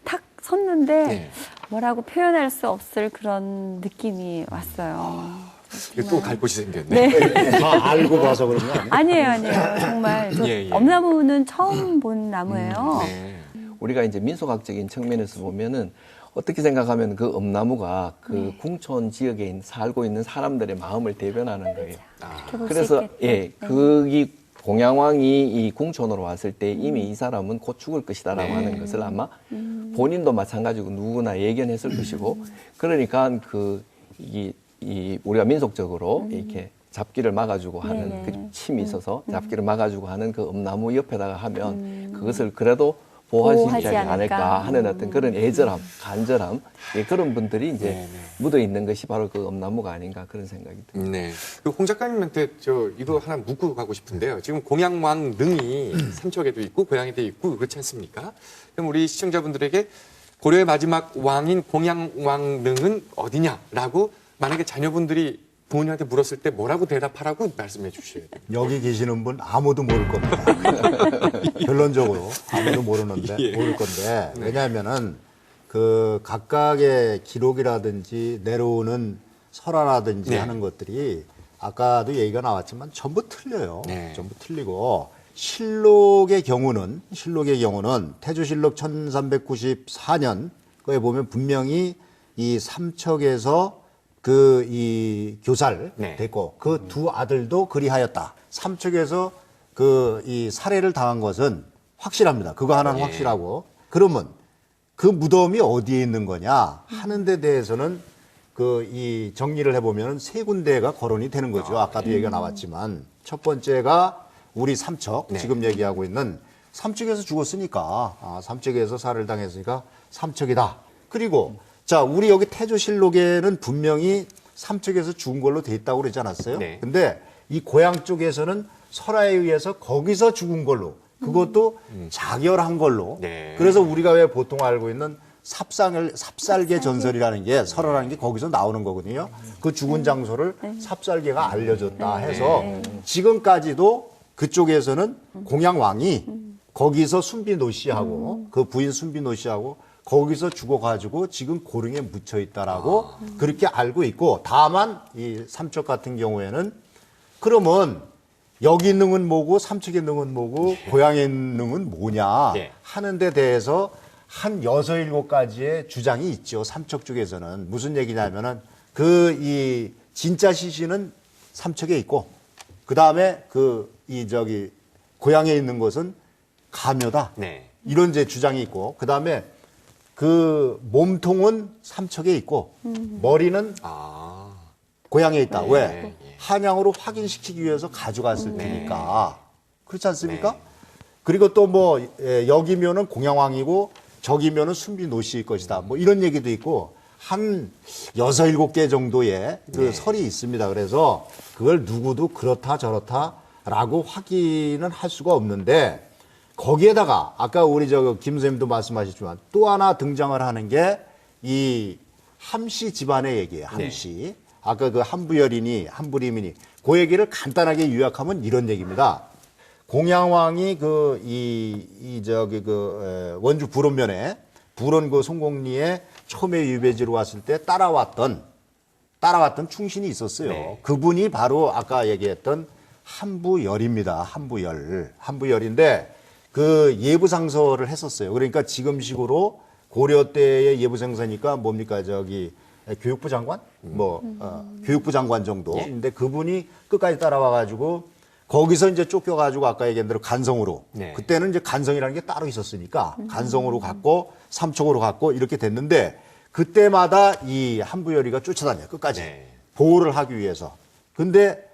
탁 섰는데 네. 뭐라고 표현할 수 없을 그런 느낌이 왔어요. 이거 또 갈 곳이 생겼네. 네. 다 알고 봐서 그런 거 아니에요? 아니에요. 정말. 저 예. 엄나무는 처음 본 나무예요. 네. 우리가 이제 민속학적인 측면에서 보면은 어떻게 생각하면 그 엄나무가 그 궁촌 지역에 살고 있는 사람들의 마음을 대변하는 거예요. 이렇게 볼수 그래서 있겠다. 예, 네. 거기 공양왕이 이 궁촌으로 왔을 때 이미 이 사람은 곧 죽을 것이다라고 네. 하는 것을 아마 본인도 마찬가지로 누구나 예견했을 것이고 그러니까 이 우리가 민속적으로 이렇게 잡기를 막아주고 하는 네네. 그 침이 있어서 잡기를 막아주고 하는 그 엄나무 옆에다가 하면 그것을 그래도 보호할 수 있지 보호하지 않을까 않을까. 하는 어떤 그런 애절함, 간절함 예, 그런 분들이 이제 네네. 묻어 있는 것이 바로 그 엄나무가 아닌가 그런 생각이 듭니다. 네. 그 홍 작가님한테 이거 하나 묻고 가고 싶은데요. 지금 공양왕 능이 삼척에도 있고 고향에도 있고 그렇지 않습니까? 그럼 우리 시청자분들에게 고려의 마지막 왕인 공양왕 능은 어디냐라고 만약에 자녀분들이 부모님한테 물었을 때 뭐라고 대답하라고 말씀해 주셔야 돼요. 여기 계시는 분 아무도 모를 겁니다. 결론적으로 아무도 모르는데 예. 모를 건데 왜냐하면은 그 각각의 기록이라든지 내려오는 설화라든지 네. 하는 것들이 아까도 얘기가 나왔지만 전부 틀려요. 네. 전부 틀리고 실록의 경우는 태조실록 1394년 거에 보면 분명히 이 삼척에서 이 교살 네. 됐고 그 두 아들도 그리하였다. 삼척에서 그 이 살해를 당한 것은 확실합니다. 그거 하나는 예. 확실하고. 그러면 그 무덤이 어디에 있는 거냐 하는 데 대해서는 그 이 정리를 해보면 세 군데가 거론이 되는 거죠. 아까도 얘기가 나왔지만 첫 번째가 우리 삼척 네. 지금 얘기하고 있는 삼척에서 죽었으니까 삼척에서 살해를 당했으니까 삼척이다. 그리고 자 우리 여기 태조실록에는 분명히 삼척에서 죽은 걸로 돼 있다고 그러지 않았어요? 네. 근데 이 고향 쪽에서는 설화에 의해서 거기서 죽은 걸로 그것도 자결한 걸로 네. 그래서 우리가 왜 보통 알고 있는 삽살개 전설이라는 게 설화라는 게 거기서 나오는 거거든요. 그 죽은 장소를 삽살개가 알려줬다 해서 지금까지도 그쪽에서는 공양왕이 거기서 순비노 씨하고 그 부인 순비노 씨하고 거기서 죽어가지고 지금 고릉에 묻혀 있다라고 그렇게 알고 있고 다만 이 삼척 같은 경우에는 그러면 여기 있는 건 뭐고 삼척에 있는 건 뭐고 고향에 있는 건 뭐냐 네. 하는 데 대해서 한 6, 7가지의 주장이 있죠. 삼척 쪽에서는. 무슨 얘기냐면은 그 이 진짜 시신은 삼척에 있고 그다음에 고향에 있는 것은 가묘다. 네. 이런 이제 주장이 있고 그다음에 그 몸통은 삼척에 있고 머리는 아. 고향에 있다. 네, 왜? 네. 한양으로 확인시키기 위해서 가져갔을 테니까. 그렇지 않습니까? 네. 그리고 또 뭐 여기면은 공양왕이고 저기면은 순비노 씨일 것이다. 뭐 이런 얘기도 있고 한 6, 7개 정도의 그 설이 있습니다. 그래서 그걸 누구도 그렇다 저렇다라고 확인은 할 수가 없는데 거기에다가 아까 우리 김 선생님도 말씀하셨지만 또 하나 등장을 하는 게 이 함씨 집안의 얘기예요. 함씨. 아까 그 한부열이니 한부림이니 그 얘기를 간단하게 요약하면 이런 얘기입니다. 공양왕이 원주 불원면에 불원 그 송곡리에 처음에 유배지로 왔을 때 따라왔던 충신이 있었어요. 네. 그분이 바로 아까 얘기했던 한부열입니다. 한부열인데 그 예부상서를 했었어요. 그러니까 지금식으로 고려 때의 예부상서니까 뭡니까 교육부 장관? 교육부 장관 정도인데 그분이 끝까지 따라와가지고 거기서 이제 쫓겨가지고 아까 얘기한 대로 간성으로 네. 그때는 이제 간성이라는 게 따로 있었으니까 간성으로 갔고 삼척으로 갔고 이렇게 됐는데 그때마다 이 한부열이가 쫓아다녀요. 끝까지 네. 보호를 하기 위해서. 근데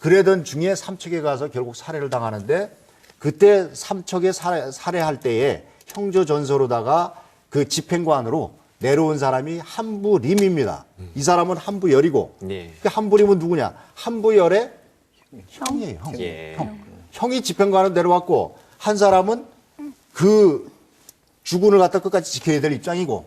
그러던 중에 삼척에 가서 결국 살해를 당하는데 그때 삼척에 살해할 때에 형조전서로다가 그 집행관으로 내려온 사람이 한부림입니다. 이 사람은 한부열이고 네. 그 한부림은 누구냐? 한부열의 형이에요. 형. 예. 형이 집행관으로 내려왔고 한 사람은 그 주군을 갖다 끝까지 지켜야 될 입장이고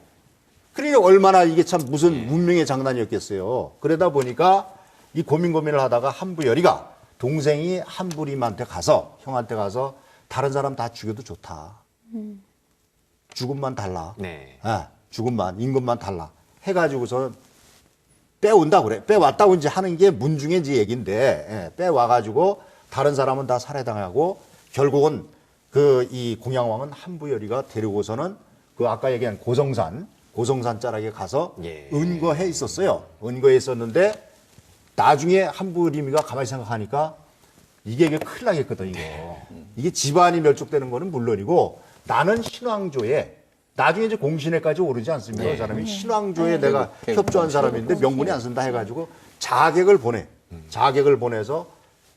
그러니까 얼마나 이게 참 무슨 운명의 장난이었겠어요. 그러다 보니까 이 고민을 하다가 한부열이가 동생이 한부림한테 가서 형한테 가서 다른 사람 다 죽여도 좋다. 죽음만 달라. 네. 죽음만 임금만 달라. 해가지고서 빼온다 그래. 빼왔다고 이제 하는 게 문중의 이제 얘기인데 빼와가지고 다른 사람은 다 살해당하고 결국은 이 공양왕은 한부열이가 데리고서는 그 아까 얘기한 고성산 자락에 가서 예. 은거해 있었어요. 은거해 있었는데 나중에 한부림이가 가만히 생각하니까 이게 큰일 나겠거든 이거. 이게 집안이 멸족되는 거는 물론이고 나는 신왕조에 나중에 이제 공신에까지 오르지 않습니까? 그 사람이 신왕조에 내가 협조한 사람인데 명분이 안 쓴다 해가지고 자객을 보내. 자객을 보내서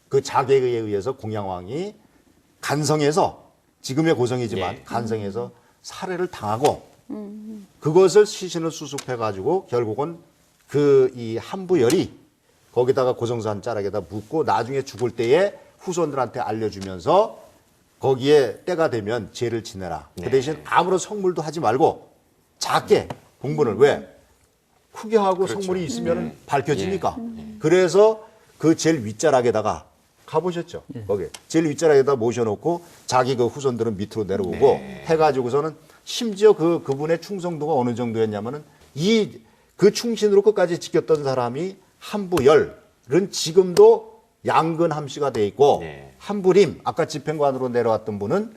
그 자객에 의해서 공양왕이 간성에서 지금의 고성이지만 예. 간성에서 살해를 당하고 그것을 시신을 수습해가지고 결국은 이 한부열이 거기다가 고성산 자락에다 묻고 나중에 죽을 때에 후손들한테 알려주면서 거기에 때가 되면 죄를 지내라. 네. 그 대신 아무런 성물도 하지 말고 작게 공분을 왜? 크게 하고 그렇죠. 성물이 있으면 밝혀지니까. 그래서 그 제일 윗자락에다가 가보셨죠? 거기 제일 윗자락에다 모셔놓고 자기 그 후손들은 밑으로 내려오고 네. 해가지고서는 심지어 그분의 충성도가 어느 정도였냐면은 그 충신으로 끝까지 지켰던 사람이 한부열은 지금도 양근 함씨가 돼 있고 네. 한부림 아까 집행관으로 내려왔던 분은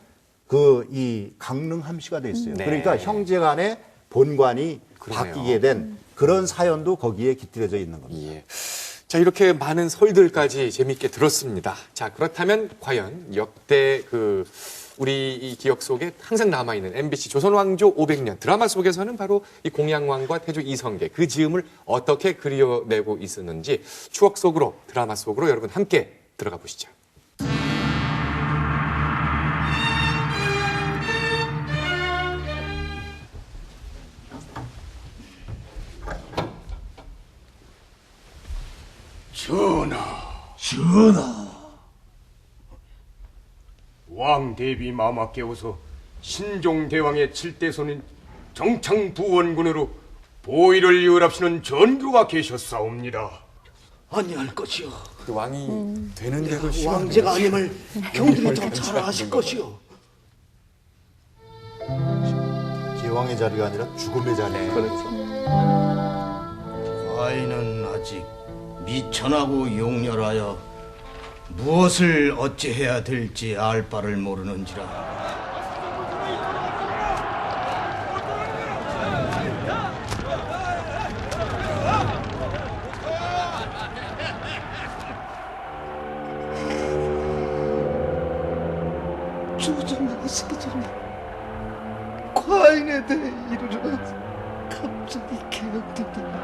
이 강릉 함씨가 돼 있어요. 네. 그러니까 형제간의 본관이 그러네요. 바뀌게 된 그런 사연도 거기에 깃들여져 있는 겁니다. 예. 자, 이렇게 많은 설들까지 재미있게 들었습니다. 자, 그렇다면 과연 역대 우리 이 기억 속에 항상 남아있는 MBC 조선왕조 500년 드라마 속에서는 바로 이 공양왕과 태조 이성계 그 즈음을 어떻게 그려내고 있었는지 추억 속으로 드라마 속으로 여러분 함께 들어가 보시죠. 전하. 왕 대비 마마 깨워서 신종대왕의 7대손인 정창부원군으로 보위를 이을합시는 전교가 계셨사옵니다. 아니할 것이요. 그 왕이 되는데도 왕제가 아님을 경들이 더 잘 아실 것이요. 제왕의 자리가 아니라 죽음의 자리. 그렇죠. 과인은 아직 미천하고 용렬하여 무엇을 어찌해야 될지 알 바를 모르는지라. 조정하시기 전에 과인에 대해 이르러 갑자기 개혁되더니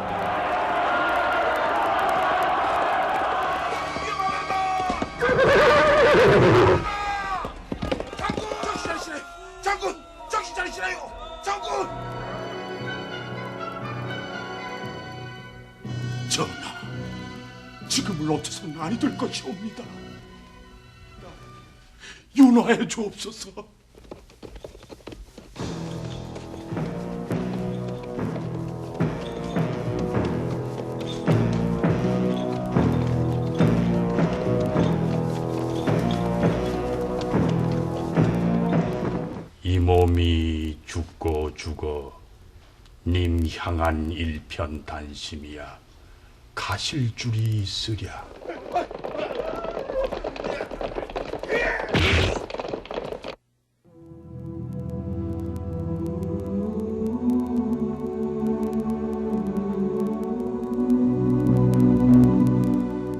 장군! 정신 차리시라요! 장군! 전하, 지금을 놓쳐서는 아니 될 것이옵니다. 윤화해 주옵소서. 이 몸이 죽고 죽어 님 향한 일편단심이야 가실 줄이 있으랴.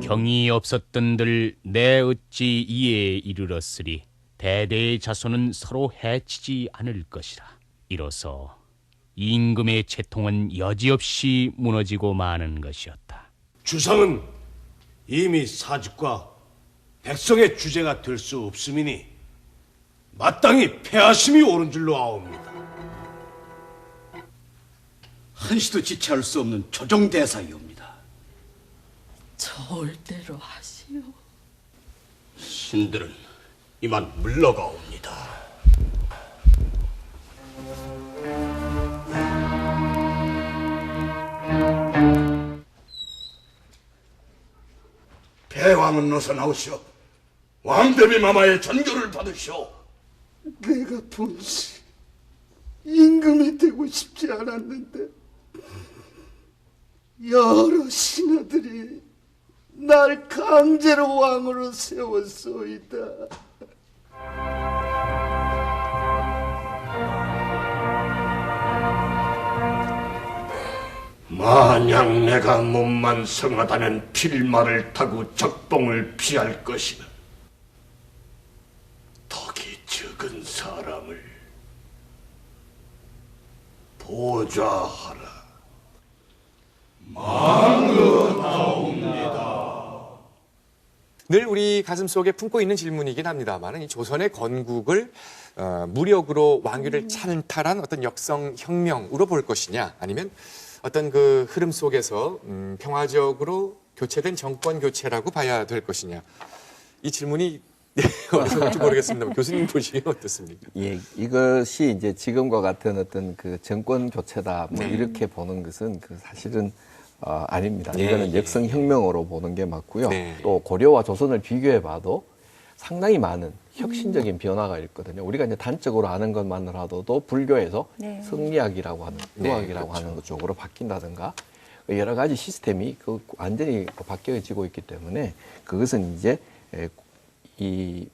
경이 없었던들 내 어찌 이에 이르렀으리. 대대의 자손은 서로 해치지 않을 것이라. 이로써 임금의 채통은 여지없이 무너지고 마는 것이었다. 주상은 이미 사직과 백성의 주제가 될 수 없음이니 마땅히 패하심이 옳은 줄로 아옵니다. 한시도 지체할 수 없는 조정대사이옵니다. 절대로 하시오. 신들은 이만 물러가옵니다. 대왕은 어서 나오시오. 왕대비 마마의 전교를 받으시오. 내가 본시 임금이 되고 싶지 않았는데 여러 신하들이 날 강제로 왕으로 세웠소이다. 만약 내가 몸만 성하다면 필마를 타고 적봉을 피할 것이다. 덕이 적은 사람을 보좌하라. 늘 우리 가슴 속에 품고 있는 질문이긴 합니다만 이 조선의 건국을 무력으로 왕위를 찬탈한 어떤 역성혁명으로 볼 것이냐 아니면 어떤 그 흐름 속에서 평화적으로 교체된 정권 교체라고 봐야 될 것이냐. 이 질문이 어디서 올지 모르겠습니다만 교수님 보시기에 어떻습니까? 예, 이것이 이제 지금과 같은 어떤 그 정권 교체다 뭐 네. 이렇게 보는 것은 그 사실은 아닙니다. 네, 이거는 네. 역성혁명으로 보는 게 맞고요. 네. 또 고려와 조선을 비교해봐도 상당히 많은 혁신적인 변화가 있거든요. 우리가 이제 단적으로 아는 것만으로도 불교에서 네. 성리학이라고 하는 네, 유학이라고 그렇죠. 하는 것 쪽으로 바뀐다든가 여러 가지 시스템이 완전히 바뀌어지고 있기 때문에 그것은 이제 이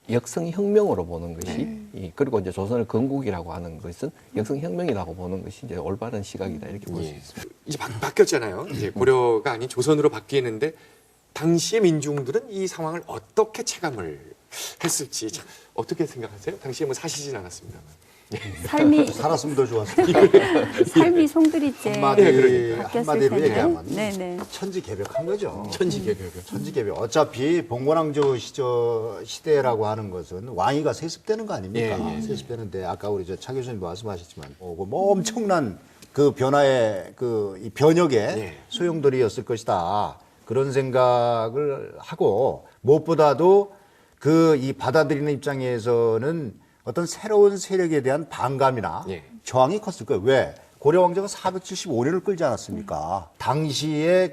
역성혁명으로 보는 것이 그리고 이제 조선을 건국이라고 하는 것은 역성혁명이라고 보는 것이 이제 올바른 시각이다 이렇게 볼 수 있습니다. 이제 바뀌었잖아요. 이제 고려가 아닌 조선으로 바뀌는데 당시의 민중들은 이 상황을 어떻게 체감을 했을지 참 어떻게 생각하세요? 당시에 뭐 사시진 않았습니다만. 삶이 살았으면 더 좋았을 삶이 송두리째 한마디로 바뀌었을 텐데. 얘기하면 네네. 천지개벽한 거죠. 천지개벽. 천지개벽. 어차피 봉건왕조 시대라고 하는 것은 왕위가 세습되는 거 아닙니까? 예, 예. 세습되는데 아까 우리 차 교수님 말씀하셨지만 뭐 엄청난 그 변화의 이 변혁의 예. 소용돌이였을 것이다. 그런 생각을 하고 무엇보다도 이 받아들이는 입장에서는 어떤 새로운 세력에 대한 반감이나 예. 저항이 컸을 거예요. 왜? 고려 왕조가 475년을 끌지 않았습니까? 당시에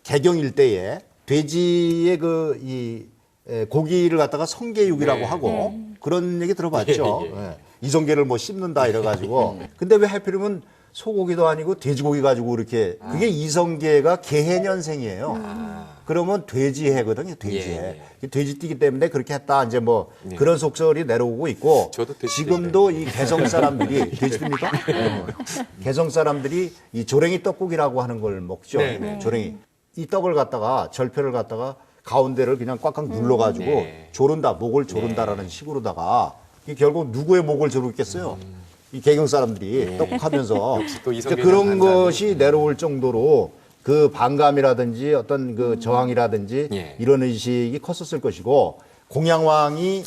개경 일대에 돼지의 고기를 갖다가 성게육이라고 네. 하고 그런 얘기 들어봤죠. 예, 예. 예. 이성게를 뭐 씹는다 이래가지고. 근데 왜 하필이면 소고기도 아니고 돼지고기 가지고 이렇게 그게 이성계가 개해년생이에요. 그러면 돼지해거든요, 돼지해. 돼지띠기 때문에 그렇게 했다. 이제 뭐 그런 속설이 내려오고 있고 저도 돼지띠인데. 지금도 이 개성 사람들이 돼지입니까? 개성 사람들이 이 조랭이 떡국이라고 하는 걸 먹죠. 네, 네. 조랭이. 이 떡을 갖다가 절편을 갖다가 가운데를 그냥 꽉꽉 눌러가지고 네. 조른다, 목을 조른다라는 식으로다가 이게 결국 누구의 목을 조르겠어요? 이 개경 사람들이 떡하면서 또 이성계는 그런 반감이. 것이 내려올 정도로 그 반감이라든지 어떤 그 저항이라든지 예. 이런 의식이 컸었을 것이고 공양왕이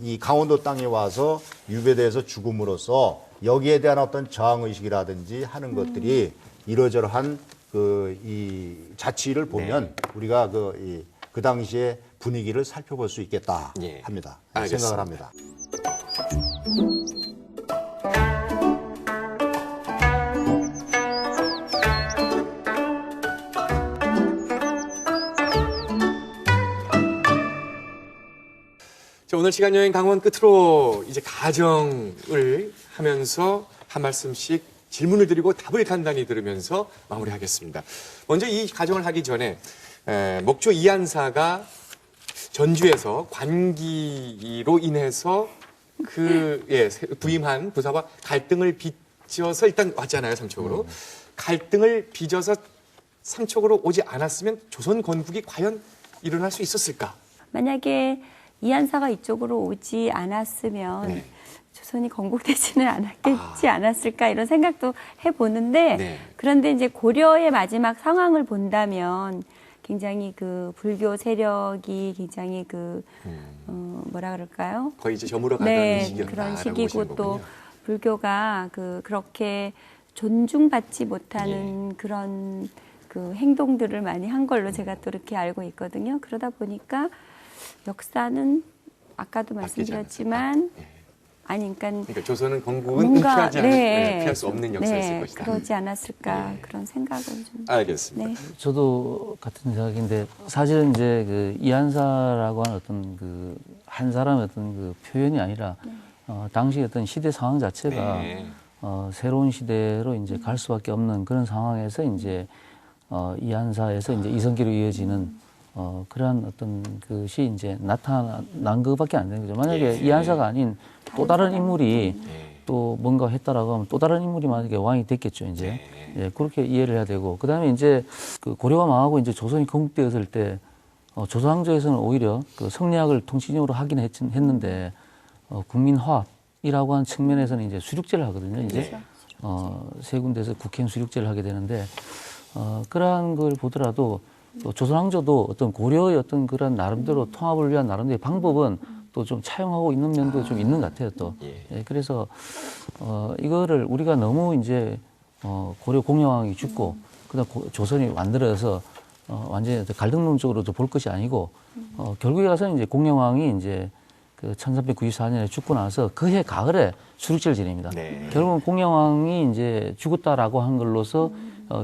이 강원도 땅에 와서 유배돼서 죽음으로써 여기에 대한 어떤 저항 의식이라든지 하는 것들이 이러저러한 이 자취를 보면 우리가 그 당시의 분위기를 살펴볼 수 있겠다 예. 합니다. 알겠습니다. 생각을 합니다. 자, 오늘 시간 여행 강원 끝으로 이제 가정을 하면서 한 말씀씩 질문을 드리고 답을 간단히 들으면서 마무리하겠습니다. 먼저 이 가정을 하기 전에 목조 이한사가 전주에서 관기로 인해서 부임한 부사와 갈등을 빚어서 일단 왔잖아요, 삼척으로. 갈등을 빚어서 삼척으로 오지 않았으면 조선 건국이 과연 일어날 수 있었을까? 만약에 이한사가 이쪽으로 오지 않았으면 네. 조선이 건국되지는 않았겠지 않았을까 이런 생각도 해보는데 네. 그런데 이제 고려의 마지막 상황을 본다면 굉장히 그 불교 세력이 굉장히 뭐라 그럴까요? 거의 이제 저물어가던 네, 시기였다라고 그런 보시는 시기고 또 거군요. 불교가 그렇게 존중받지 못하는 그런 그 행동들을 많이 한 걸로 제가 또 이렇게 알고 있거든요. 그러다 보니까 역사는 아까도 말씀드렸지만 아니 그러니까 조선은 건국은 뭔가 피할 수 없는 역사였을 것이다. 그러지 않았을까 그런 생각을 좀 알겠습니다. 네. 저도 같은 생각인데 사실은 이제 그 이한사라고 하는 어떤 그 한 사람의 어떤 그 표현이 아니라 당시 어떤 시대 상황 자체가 네. 새로운 시대로 이제 갈 수밖에 없는 그런 상황에서 이제 이한사에서 이제 이성계로 이어지는 그러한 어떤 것이 이제 나타난 것밖에 안 되는 거죠. 만약에 이한사가 아닌 또 다른 인물이 또 뭔가 했다라고 하면 또 다른 인물이 만약에 왕이 됐겠죠, 이제. 예, 그렇게 이해를 해야 되고. 그 다음에 이제 그 고려가 망하고 이제 조선이 건국되었을 때 조선왕조에서는 오히려 그 성리학을 통치적으로 하긴 했는데 국민화합이라고 하는 측면에서는 이제 수륙제를 하거든요, 이제. 세 군데에서 국행 수륙제를 하게 되는데 그러한 걸 보더라도 또 조선왕조도 어떤 고려의 어떤 그런 나름대로 통합을 위한 나름대로의 방법은 또 좀 차용하고 있는 면도 좀 있는 것 같아요, 또. 예, 그래서, 이거를 우리가 너무 이제, 고려 공양왕이 죽고, 그 다음 조선이 만들어서, 완전히 갈등론적으로 볼 것이 아니고, 결국에 가서는 이제 공양왕이 이제 그 1394년에 죽고 나서 그해 가을에 수륙제를 지냅니다. 네. 결국은 공양왕이 이제 죽었다라고 한 걸로서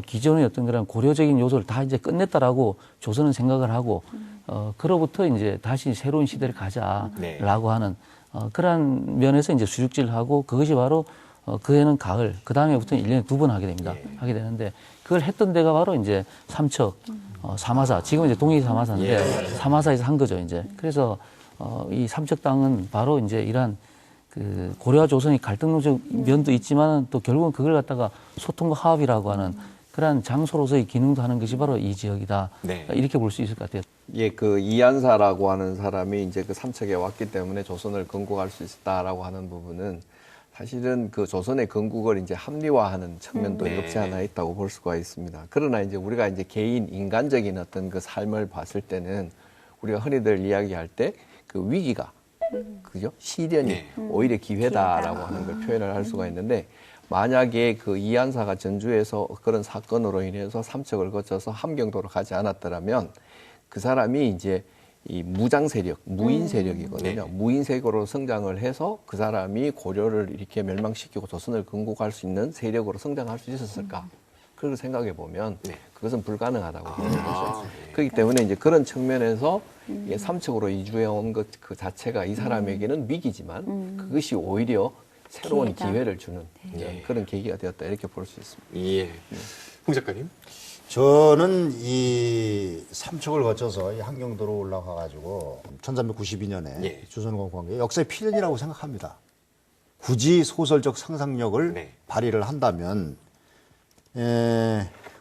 기존의 어떤 그런 고려적인 요소를 다 이제 끝냈다라고 조선은 생각을 하고 그로부터 이제 다시 새로운 시대를 가자라고 하는 그러한 면에서 이제 수륙제를 하고 그것이 바로 그 해는 가을, 그 다음에부터는 1년에 2번 하게 됩니다. 하게 되는데 그걸 했던 데가 바로 이제 삼척, 사마사, 지금은 이제 동해 사마사인데 사마사에서 한 거죠, 이제. 그래서 이 삼척 땅은 바로 이제 이러한 그 고려와 조선이 갈등적 면도 있지만 또 결국은 그걸 갖다가 소통과 화합이라고 하는 그러한 장소로서의 기능도 하는 것이 바로 이 지역이다. 네. 이렇게 볼 수 있을 것 같아요. 예, 그 이한사라고 하는 사람이 이제 그 삼척에 왔기 때문에 조선을 건국할 수 있었다라고 하는 부분은 사실은 그 조선의 건국을 이제 합리화하는 측면도 네. 없지 않아 있다고 볼 수가 있습니다. 그러나 이제 우리가 이제 개인 인간적인 어떤 그 삶을 봤을 때는 우리가 흔히들 이야기할 때 그 위기가 그죠? 시련이 오히려 기회다라고 하는 걸 표현을 할 수가 있는데 만약에 그 이한사가 전주에서 그런 사건으로 인해서 삼척을 거쳐서 함경도로 가지 않았더라면 그 사람이 이제 이 무장 세력, 무인 세력이거든요. 무인 세력으로 성장을 해서 그 사람이 고려를 이렇게 멸망시키고 조선을 건국할 수 있는 세력으로 성장할 수 있었을까? 그걸 생각해 보면 그것은 불가능하다고 보는 거죠. 그렇기 때문에 이제 그런 측면에서 삼척으로 이주해 온 것 그 자체가 이 사람에게는 위기지만 그것이 오히려 새로운 기회를 주는 그런 계기가 되었다 이렇게 볼 수 있습니다. 예. 홍 작가님? 저는 이 삼척을 거쳐서 이 함경도로 올라가가지고 1392년에 조선건국한 게 역사의 필연이라고 생각합니다. 굳이 소설적 상상력을 발휘를 한다면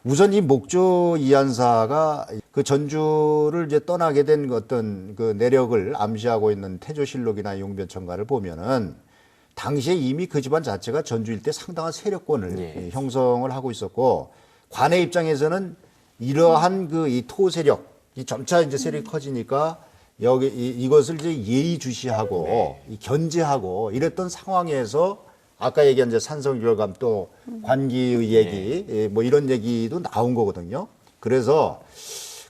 우선 이 목조 이한사가 그 전주를 이제 떠나게 된 어떤 그 내력을 암시하고 있는 태조실록이나 용변천가를 보면은 당시에 이미 그 집안 자체가 전주 일대 상당한 세력권을 형성을 하고 있었고 관의 입장에서는 이러한 그 이 토 세력이 점차 이제 세력이 커지니까 여기 이것을 이제 예의주시하고 이 견제하고 이랬던 상황에서 아까 얘기한 이제 산성결감 또 관기의 얘기 뭐 이런 얘기도 나온 거거든요. 그래서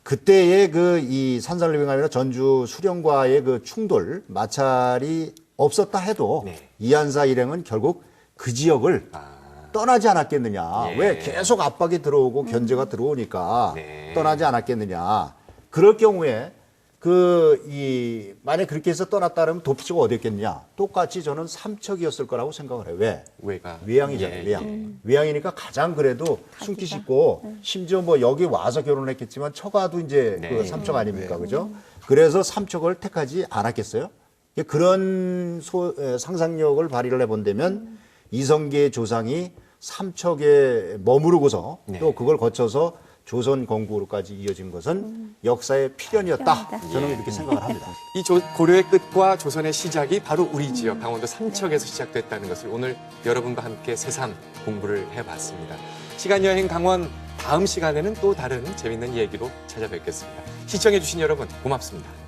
그때의 그 이 산산르빙함이나 전주 수령과의 그 충돌 마찰이 없었다 해도 이한사 일행은 결국 그 지역을 떠나지 않았겠느냐. 왜 계속 압박이 들어오고 견제가 들어오니까 떠나지 않았겠느냐. 그럴 경우에 만약 그렇게 해서 떠났다 그러면 도피지가 어디였겠느냐. 똑같이 저는 삼척이었을 거라고 생각을 해요. 왜? 왜가? 외양이잖아요, 외양. 외양이니까 가장 그래도 숨기 쉽고 심지어 뭐 여기 와서 결혼했겠지만 처가도 이제 그 삼척 아닙니까? 그죠? 그래서 삼척을 택하지 않았겠어요? 그런 상상력을 발휘를 해본다면 이성계의 조상이 삼척에 머무르고서 또 그걸 거쳐서 조선 건국으로까지 이어진 것은 역사의 필연이었다. 저는 이렇게 생각을 합니다. 이 고려의 끝과 조선의 시작이 바로 우리 지역 강원도 삼척에서 시작됐다는 것을 오늘 여러분과 함께 새삼 공부를 해봤습니다. 시간여행 강원 다음 시간에는 또 다른 재밌는 얘기로 찾아뵙겠습니다. 시청해주신 여러분 고맙습니다.